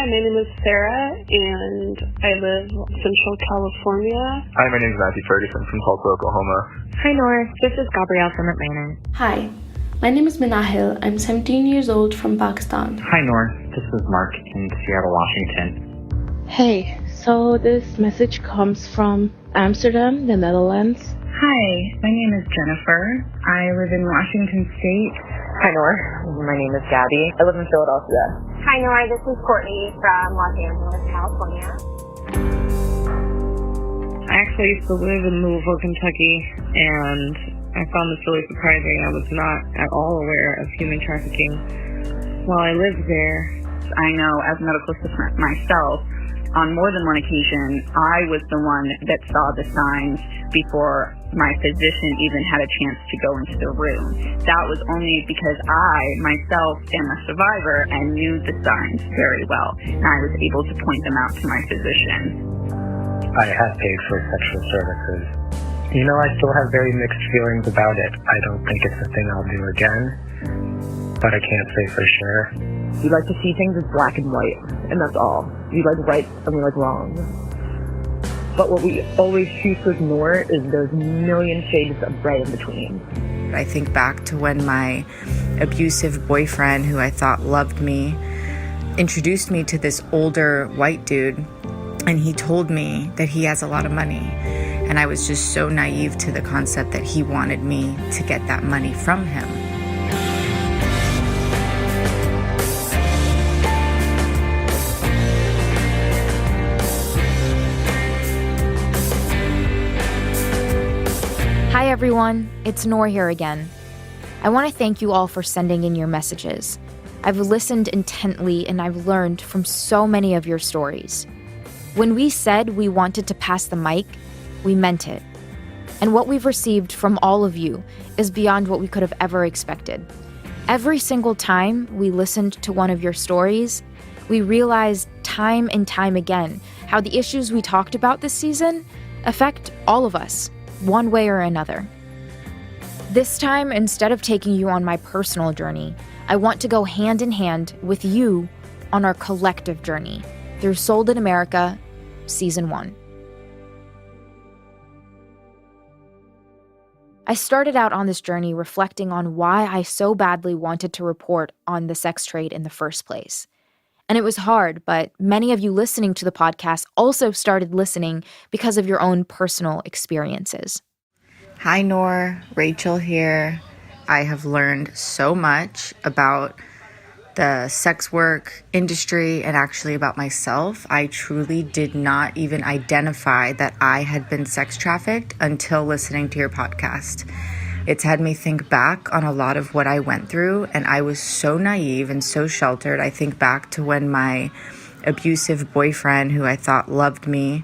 my name is Sarah, and I live in Central California. Hi, my name is Matthew Ferguson from Tulsa, Oklahoma. Hi, Noor. This is Gabrielle from Atlanta. Hi, my name is Minahil. I'm 17 years old from Pakistan. Hi, Noor. This is Mark in Seattle, Washington. Hey, so this message comes from Amsterdam, the Netherlands. Hi, my name is Jennifer. I live in Washington State. Hi, Noor. My name is Gabby. I live in Philadelphia. Hi, Noor. This is Courtney from Los Angeles, California. I actually used to live in Louisville, Kentucky, and I found this really surprising. I was not at all aware of human trafficking while I lived there. I know as a medical assistant myself, on more than one occasion, I was the one that saw the signs before my physician even had a chance to go into the room. That was only because I, myself, am a survivor and knew the signs very well, and I was able to point them out to my physician. I have paid for sexual services. You know, I still have very mixed feelings about it. I don't think it's a thing I'll do again, but I can't say for sure. We like to see things as black and white, and that's all. We like right and we like wrong. But what we always choose to ignore is those million shades of gray in between. I think back to when my abusive boyfriend, who I thought loved me, introduced me to this older white dude, and he told me that he has a lot of money. And I was just so naive to the concept that he wanted me to get that money from him. Hi everyone, it's Noor here again. I want to thank you all for sending in your messages. I've listened intently and I've learned from so many of your stories. When we said we wanted to pass the mic, we meant it. And what we've received from all of you is beyond what we could have ever expected. Every single time we listened to one of your stories, we realized time and time again how the issues we talked about this season affect all of us, one way or another. This time, instead of taking you on my personal journey, I want to go hand in hand with you on our collective journey through Sold in America, Season 1. I started out on this journey reflecting on why I so badly wanted to report on the sex trade in the first place. And it was hard, but many of you listening to the podcast also started listening because of your own personal experiences. Hi, Noor. Rachel here. I have learned so much about the sex work industry and actually about myself. I truly did not even identify that I had been sex trafficked until listening to your podcast. It's had me think back on a lot of what I went through, and I was so naive and so sheltered. I think back to when my abusive boyfriend, who I thought loved me,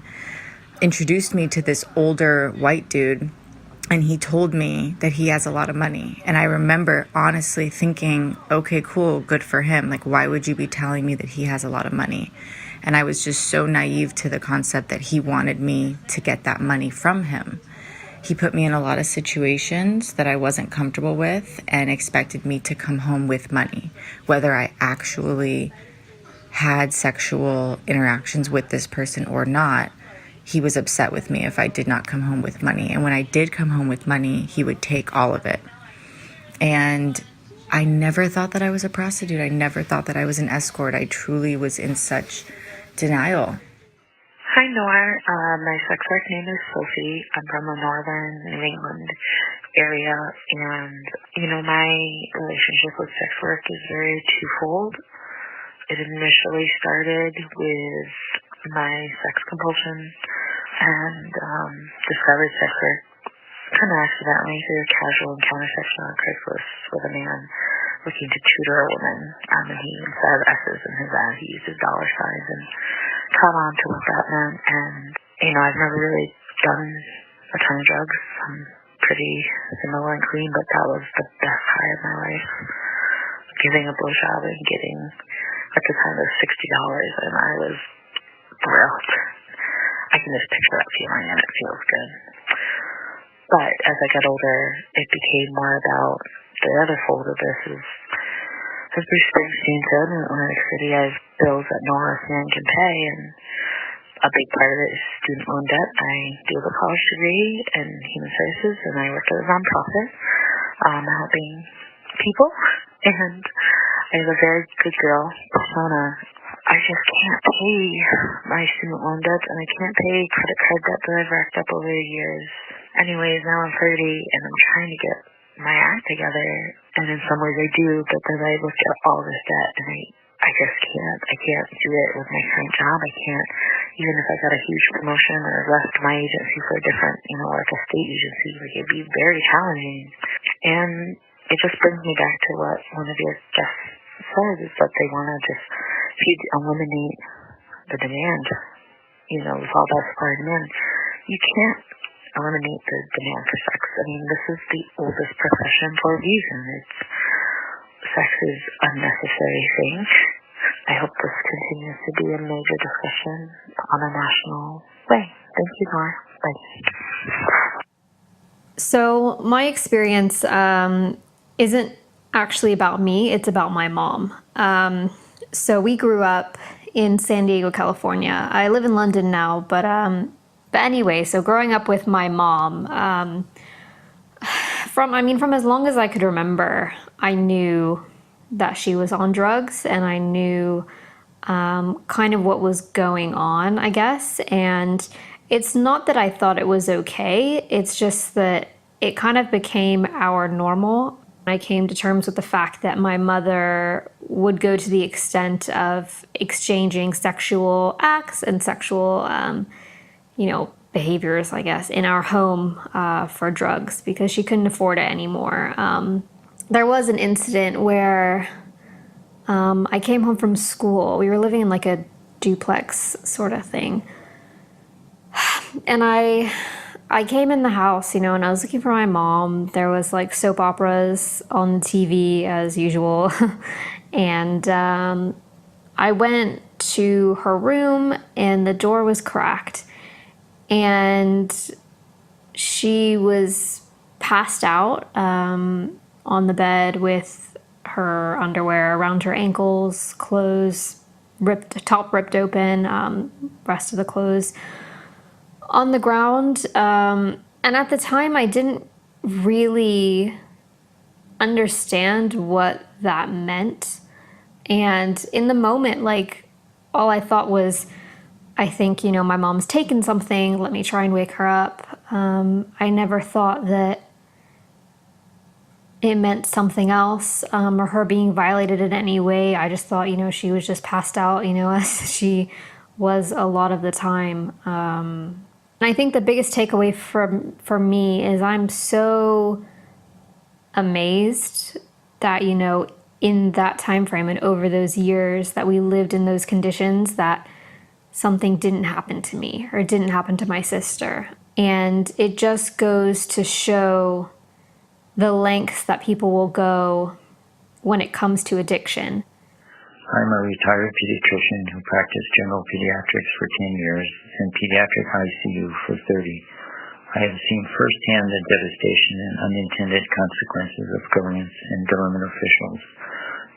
introduced me to this older white dude, and he told me that he has a lot of money. And I remember honestly thinking, okay, cool, good for him. Like, why would you be telling me that he has a lot of money? And I was just so naive to the concept that he wanted me to get that money from him. He put me in a lot of situations that I wasn't comfortable with and expected me to come home with money. Whether I actually had sexual interactions with this person or not, he was upset with me if I did not come home with money. And when I did come home with money, he would take all of it. And I never thought that I was a prostitute. I never thought that I was an escort. I truly was in such denial. Hi, Noor. My sex work name is Sophie. I'm from the northern New England area, and, my relationship with sex work is very twofold. It initially started with my sex compulsion and discovered sex work kind of accidentally through a casual encounter section on Craigslist with a man looking to tutor a woman. And he, instead of S's in his ad, he uses dollar signs and caught on to what that meant. And, I've never really done a ton of drugs. I'm pretty vanilla and clean, but that was the best high of my life. Giving a blowjob and getting, at the time, it was $60, and I was thrilled. I can just picture that feeling, and it feels good. But as I got older, it became more about the other fold of this is As Bruce Springsteen said in Atlantic City, I have bills that no honest man can pay, and a big part of it is student loan debt. I do have a college degree in human services, and I work at a nonprofit helping people, and I have a very good girl persona. I just can't pay my student loan debts, and I can't pay credit card debt that I've racked up over the years. Anyways, now I'm 30, and I'm trying to get my act together, and in some ways I do, but then I look at all this debt, and I just can't. I can't do it with my current job. I can't, even if I got a huge promotion or left my agency for a different, like a state agency, it'd be very challenging. And it just brings me back to what one of your guests said, is that they want to just, if you eliminate the demand, with all that supply and demand, you can't eliminate the demand for sex. I mean, this is the oldest profession for a reason. Sex is a necessary thing. I hope this continues to be a major discussion on a national way. Thank you, Noor. Bye. So my experience isn't actually about me. It's about my mom. So we grew up in San Diego, California. I live in London now, but anyway, so growing up with my mom, from as long as I could remember, I knew that she was on drugs, and I knew kind of what was going on, I guess. And it's not that I thought it was okay. It's just that it kind of became our normal. I came to terms with the fact that my mother would go to the extent of exchanging sexual acts and sexual, behaviors, I guess, in our home for drugs because she couldn't afford it anymore. There was an incident where I came home from school. We were living in like a duplex sort of thing. And I came in the house, and I was looking for my mom. There was like soap operas on the TV as usual. And I went to her room and the door was cracked. And she was passed out on the bed with her underwear around her ankles, clothes top ripped open, rest of the clothes on the ground. And at the time, I didn't really understand what that meant. And in the moment, all I thought was, I think, my mom's taken something. Let me try and wake her up. I never thought that it meant something else, or her being violated in any way. I just thought, she was just passed out, as she was a lot of the time. And I think the biggest takeaway for me is I'm so amazed that, in that time frame and over those years that we lived in those conditions, that something didn't happen to me or didn't happen to my sister. And it just goes to show the lengths that people will go when it comes to addiction. I'm a retired pediatrician who practiced general pediatrics for 10 years and pediatric ICU for 30. I have seen firsthand the devastation and unintended consequences of governments and government officials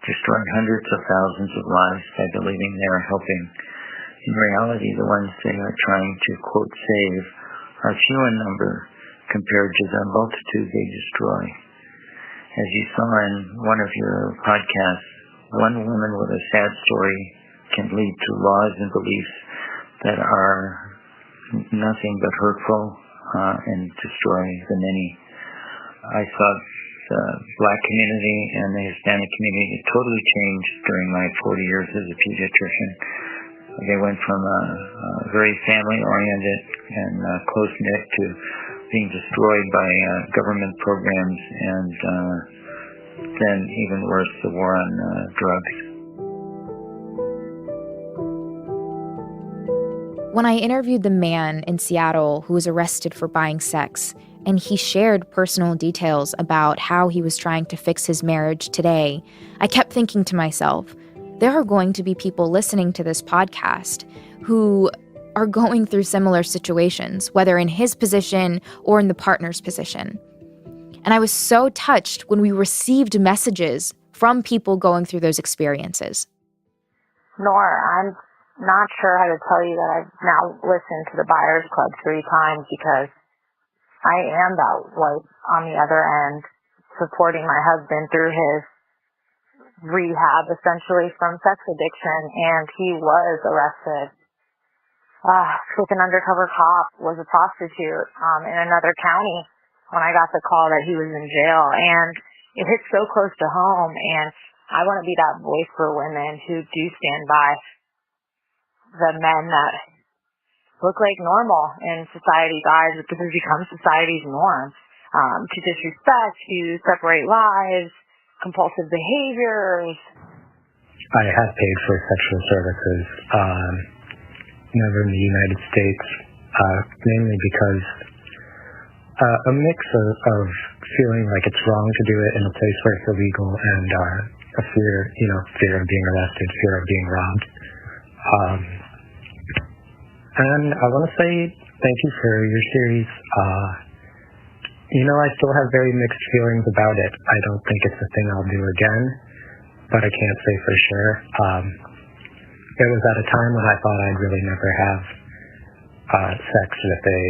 destroying hundreds of thousands of lives by believing they are helping. In reality, the ones they are trying to, quote, save are few in number compared to the multitude they destroy. As you saw in one of your podcasts, one woman with a sad story can lead to laws and beliefs that are nothing but hurtful and destroy the many. I saw the Black community and the Hispanic community totally changed during my 40 years as a pediatrician. They went from a very family-oriented and close-knit to being destroyed by government programs and then, even worse, the war on drugs. When I interviewed the man in Seattle who was arrested for buying sex, and he shared personal details about how he was trying to fix his marriage today, I kept thinking to myself, there are going to be people listening to this podcast who are going through similar situations, whether in his position or in the partner's position. And I was so touched when we received messages from people going through those experiences. Noor, I'm not sure how to tell you that I've now listened to the Buyers Club 3 times because I am that wife on the other end, supporting my husband through his rehab, essentially, from sex addiction, and he was arrested. With an undercover cop, was a prostitute in another county when I got the call that he was in jail, and it hit so close to home, and I want to be that voice for women who do stand by the men that look like normal in society's eyes, but this has become society's norm, to disrespect, to separate lives, compulsive behaviors. I have paid for sexual services, never in the United States, mainly because a mix of feeling like it's wrong to do it in a place where it's illegal and a fear of being arrested, fear of being robbed. And I want to say thank you for your series. I still have very mixed feelings about it. I don't think it's a thing I'll do again, but I can't say for sure. It was at a time when I thought I'd really never have sex with a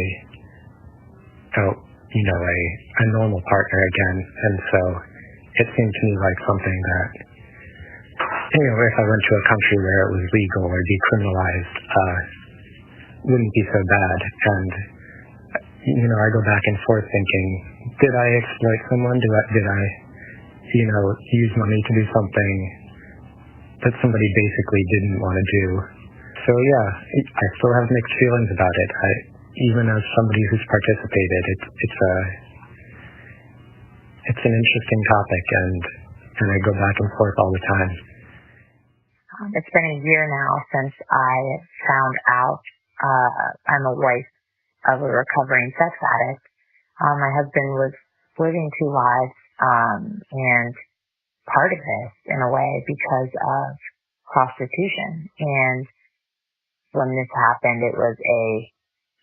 normal partner again, and so it seemed to me like something that, if I went to a country where it was legal or decriminalized, wouldn't be so bad. And I go back and forth thinking, did I exploit someone? Did I use money to do something that somebody basically didn't want to do? So yeah, I still have mixed feelings about it. Even as somebody who's participated, it's an interesting topic, and I go back and forth all the time. It's been a year now since I found out I'm a wife of a recovering sex addict. My husband was living two lives, and part of this, in a way, because of prostitution. And when this happened, it was a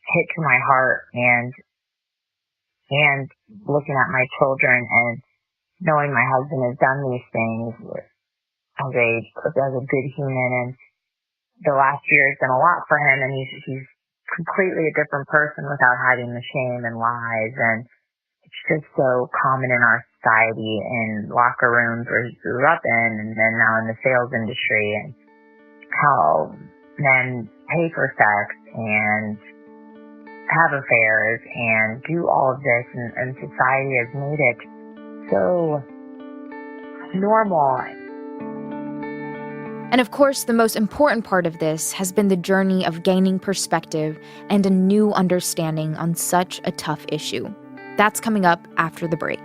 hit to my heart, and looking at my children and knowing my husband has done these things as a good human, and the last year has been a lot for him, and he's completely a different person without hiding the shame and lies, and it's just so common in our society, in locker rooms where he grew up in, and then now in the sales industry, and how men pay for sex and have affairs and do all of this, and society has made it so normal. And of course, the most important part of this has been the journey of gaining perspective and a new understanding on such a tough issue. That's coming up after the break.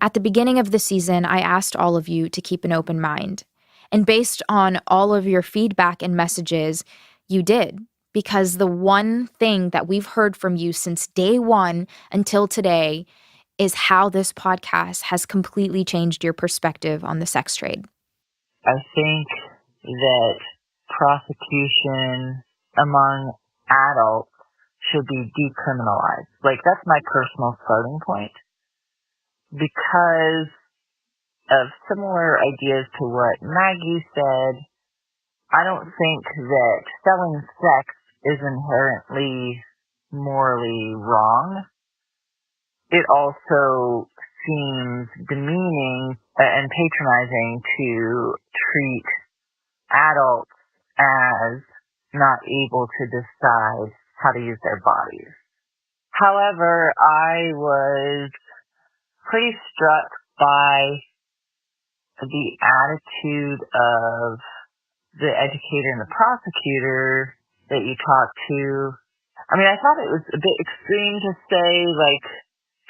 At the beginning of the season, I asked all of you to keep an open mind. And based on all of your feedback and messages, you did. Because the one thing that we've heard from you since day one until today is how this podcast has completely changed your perspective on the sex trade. I think that prostitution among adults should be decriminalized. That's my personal starting point. Because of similar ideas to what Maggie said, I don't think that selling sex is inherently morally wrong. It also seems demeaning and patronizing to treat adults as not able to decide how to use their bodies. However, I was pretty struck by the attitude of the educator and the prosecutor that you talked to. I mean, I thought it was a bit extreme to say,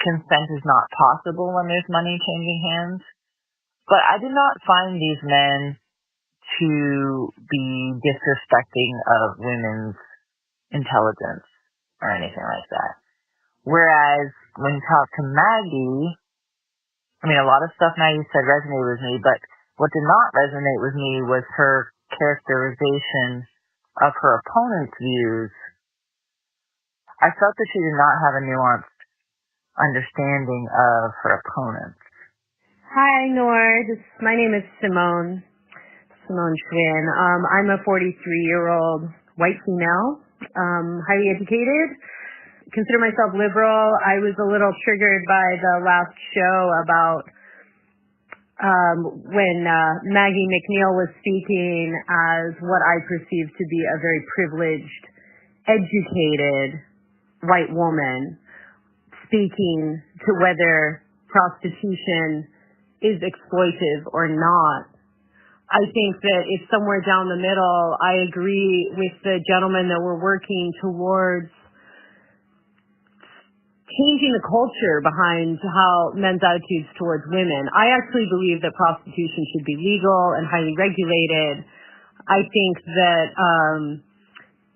consent is not possible when there's money changing hands. But I did not find these men to be disrespecting of women's intelligence or anything like that. Whereas when you talk to Maggie, I mean, a lot of stuff Maggie said resonated with me, but What did not resonate with me was her characterization of her opponent's views. I felt that she did not have a nuanced understanding of her opponent. Hi, Noor. My name is Simone Schwinn. I'm a 43-year-old white female, highly educated. Consider myself liberal. I was a little triggered by the last show about when Maggie McNeil was speaking as what I perceived to be a very privileged, educated white woman speaking to whether prostitution is exploitive or not. I think that it's somewhere down the middle. I agree with the gentleman that we're working towards changing the culture behind how men's attitudes towards women. I actually believe that prostitution should be legal and highly regulated. I think that,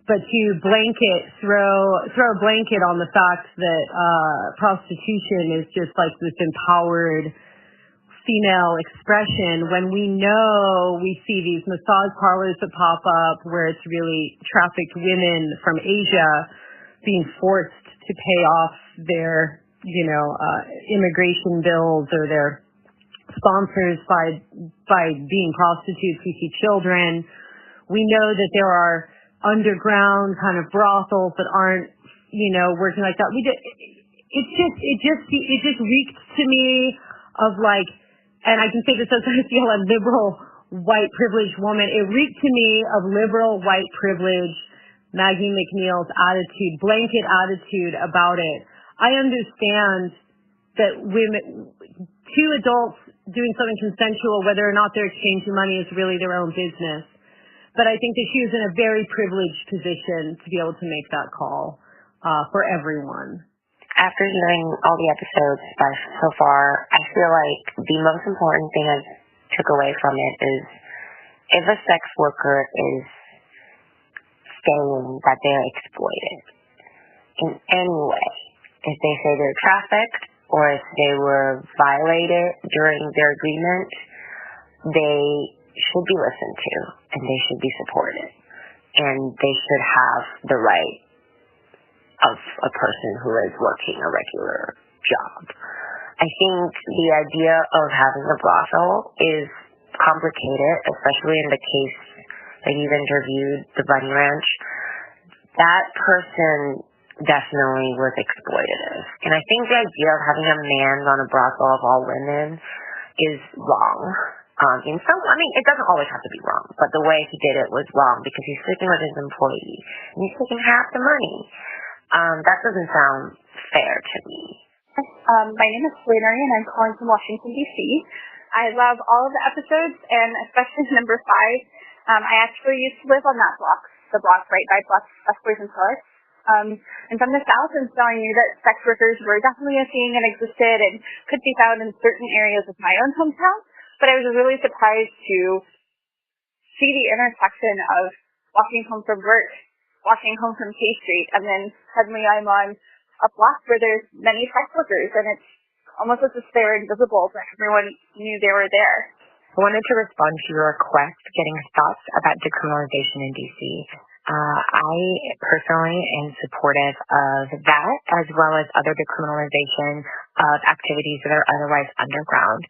but to throw a blanket on the fact that prostitution is just like this empowered female expression, when we know we see these massage parlors that pop up where it's really trafficked women from Asia being forced to pay off their, immigration bills or their sponsors by being prostitutes. We see children. We know that there are underground kind of brothels that aren't, working like that. It just reeked to me of like, and I can say this as I feel a liberal white privileged woman. It reeked to me of liberal white privilege, Maggie McNeil's attitude, blanket attitude about it. I understand that two adults doing something consensual, whether or not they're exchanging money, is really their own business. But I think that she was in a very privileged position to be able to make that call for everyone. After hearing all the episodes so far, I feel like the most important thing I took away from it is if a sex worker is saying that they're exploited in any way, if they say they're trafficked or if they were violated during their agreement, they should be listened to and they should be supported and they should have the right of a person who is working a regular job. I think the idea of having a brothel is complicated, especially in the case that you've interviewed, the Bunny Ranch. That person definitely was exploitative. And I think the idea of having a man run a brothel of all women is wrong. It doesn't always have to be wrong, but the way he did it was wrong because he's sleeping with his employee and he's taking half the money. That doesn't sound fair to me. My name is Flannery and I'm calling from Washington, D.C. I love all of the episodes and especially number 5. I actually used to live on that block, the block right by Busboys and Tourists. And from the South, and so I knew that sex workers were definitely a thing and existed and could be found in certain areas of my own hometown. But I was really surprised to see the intersection of walking home from work, walking home from K Street, and then suddenly I'm on a block where there's many sex workers, and it's almost as if they're invisible, but everyone knew they were there. I wanted to respond to your request, getting thoughts about decriminalization in D.C. I personally am supportive of that, as well as other decriminalization of activities that are otherwise underground.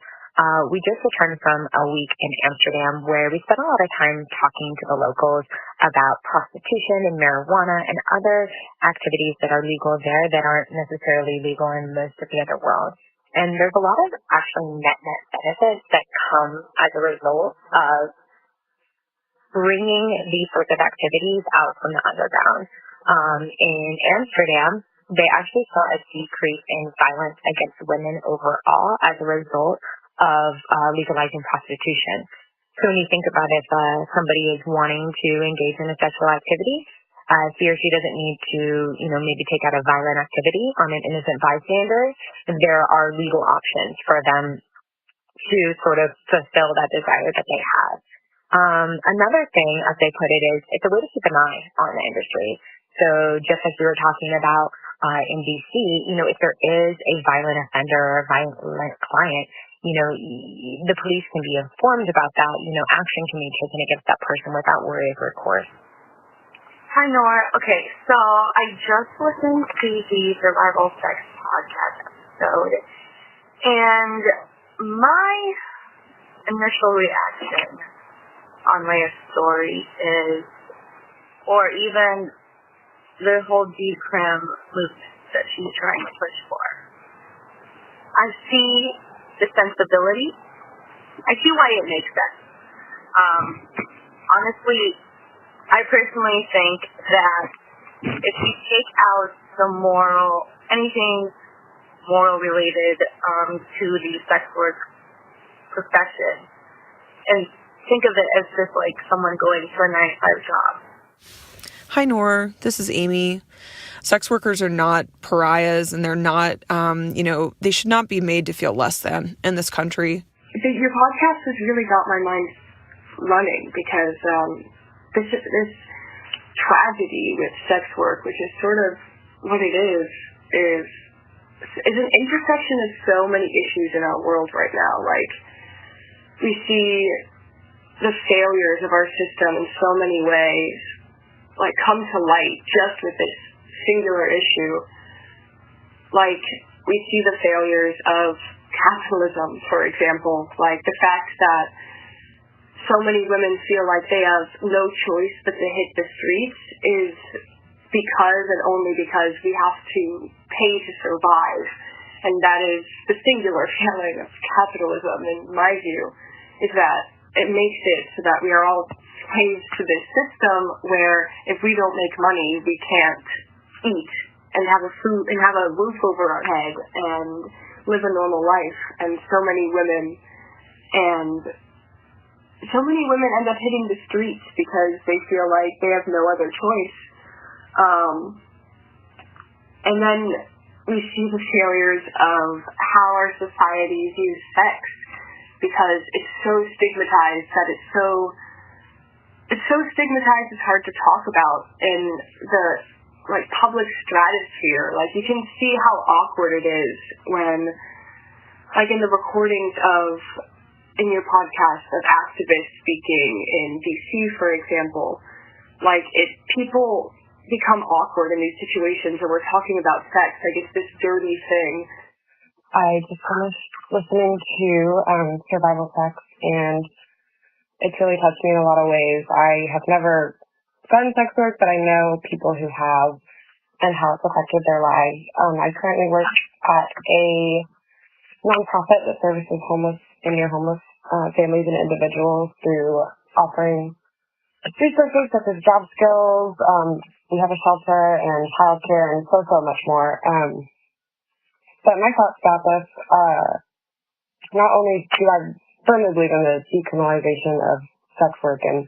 We just returned from a week in Amsterdam where we spent a lot of time talking to the locals about prostitution and marijuana and other activities that are legal there that aren't necessarily legal in most of the other world. And there's a lot of actually net benefits that come as a result of bringing these sorts of activities out from the underground. In Amsterdam, they actually saw a decrease in violence against women overall as a result of legalizing prostitution. So when you think about if somebody is wanting to engage in a sexual activity, he or she doesn't need to, maybe take out a violent activity on an innocent bystander. There are legal options for them to sort of fulfill that desire that they have. Another thing, as they put it, is it's a way to keep an eye on the industry. So just as we were talking about in DC, if there is a violent offender or a violent client, the police can be informed about that, action can be taken against that person without worry of recourse. Hi, Noor. Okay, so I just listened to the Survival Sex podcast episode, and my initial reaction on Leah's story is, or even the whole decrim movement that she's trying to push for. I see the sensibility. I see why it makes sense. Honestly, I personally think that if you take out the anything moral related to the sex work profession, and think of it as just like someone going for a 9-to-5 job. Hi, Noor. This is Amy. Sex workers are not pariahs, and they're not, they should not be made to feel less than in this country. Your podcast has really got my mind running because this tragedy with sex work, which is sort of what it is an intersection of so many issues in our world right now. Like, we see the failures of our system in so many ways, like, come to light just with this singular issue. Like, we see the failures of capitalism, for example, like the fact that so many women feel like they have no choice but to hit the streets is because and only because we have to pay to survive. And that is the singular failing of capitalism, in my view, is that it makes it so that we are all slaves to this system where if we don't make money, we can't eat and have a roof over our head and live a normal life. And so many women end up hitting the streets because they feel like they have no other choice. And then we see the failures of how our societies use sex, because it's so stigmatized that it's so stigmatized it's hard to talk about in the public stratosphere. Like, you can see how awkward it is when, like, in the recordings in your podcast of activists speaking in DC, for example, people become awkward in these situations where we're talking about sex, like it's this dirty thing. I just finished listening to Survival Sex, and it's really touched me in a lot of ways. I have never done sex work, but I know people who have and how it's affected their lives. I currently work at a nonprofit that services homeless and near homeless families and individuals through offering resources such as job skills. We have a shelter and childcare and so much more. But my thoughts about this, not only do I firmly believe in the decriminalization of sex work in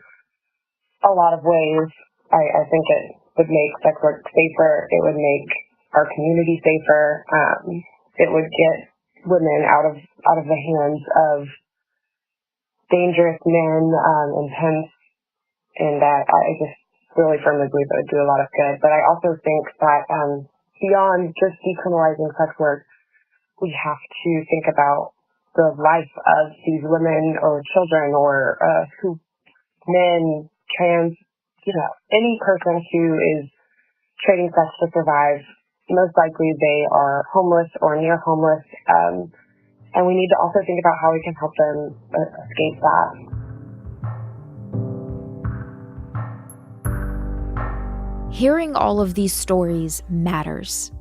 a lot of ways, I think it would make sex work safer. It would make our community safer. It would get women out of the hands of dangerous men, intense, and that I just really firmly believe it would do a lot of good. But I also think that beyond just decriminalizing sex work, we have to think about the life of these women or children or men, trans, any person who is trading sex to survive. Most likely they are homeless or near homeless, and we need to also think about how we can help them escape that. Hearing all of these stories matters.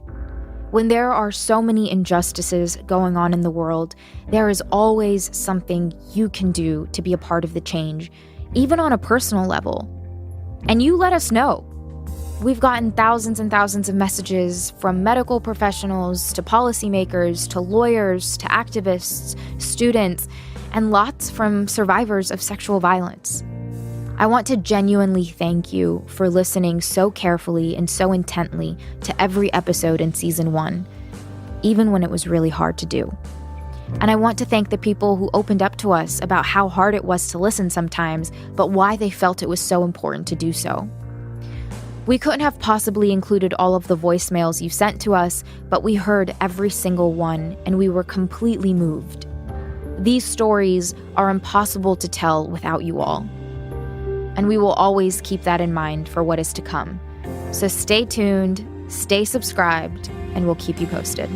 When there are so many injustices going on in the world, there is always something you can do to be a part of the change, even on a personal level. And you let us know. We've gotten thousands and thousands of messages from medical professionals to policymakers to lawyers to activists, students, and lots from survivors of sexual violence. I want to genuinely thank you for listening so carefully and so intently to every episode in Season 1, even when it was really hard to do. And I want to thank the people who opened up to us about how hard it was to listen sometimes, but why they felt it was so important to do so. We couldn't have possibly included all of the voicemails you sent to us, but we heard every single one, and we were completely moved. These stories are impossible to tell without you all. And we will always keep that in mind for what is to come. So stay tuned, stay subscribed, and we'll keep you posted.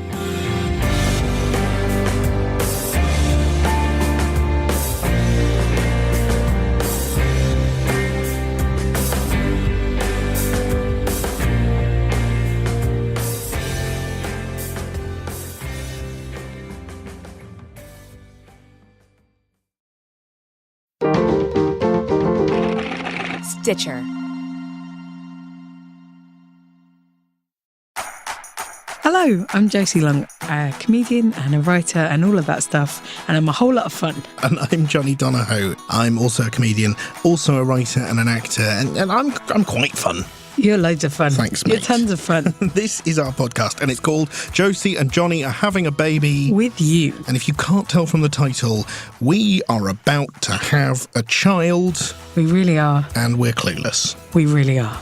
Stitcher. Hello, I'm Josie Long, a comedian and a writer and all of that stuff, and I'm a whole lot of fun. And I'm Johnny Donahoe. I'm also a comedian, also a writer and an actor, and I'm quite fun. You're loads of fun. Thanks, mate. You're tons of fun. This is our podcast, and it's called Josie and Johnny Are Having a Baby. With You. And if you can't tell from the title, we are about to have a child. We really are. And we're clueless. We really are.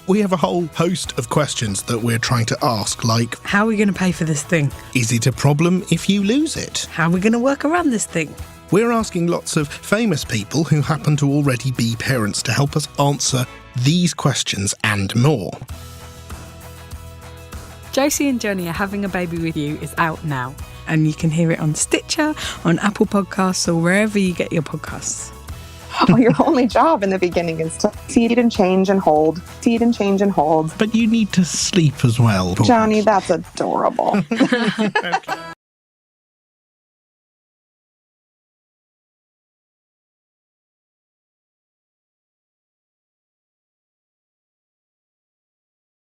We have a whole host of questions that we're trying to ask, like... How are we going to pay for this thing? Is it a problem if you lose it? How are we going to work around this thing? We're asking lots of famous people who happen to already be parents to help us answer these questions and more. Josie and Johnny Are Having a Baby With You is out now. And you can hear it on Stitcher, on Apple Podcasts, or wherever you get your podcasts. Well, your only job in the beginning is to feed and change and hold. Feed and change and hold. But you need to sleep as well. Johnny, that's adorable. Okay.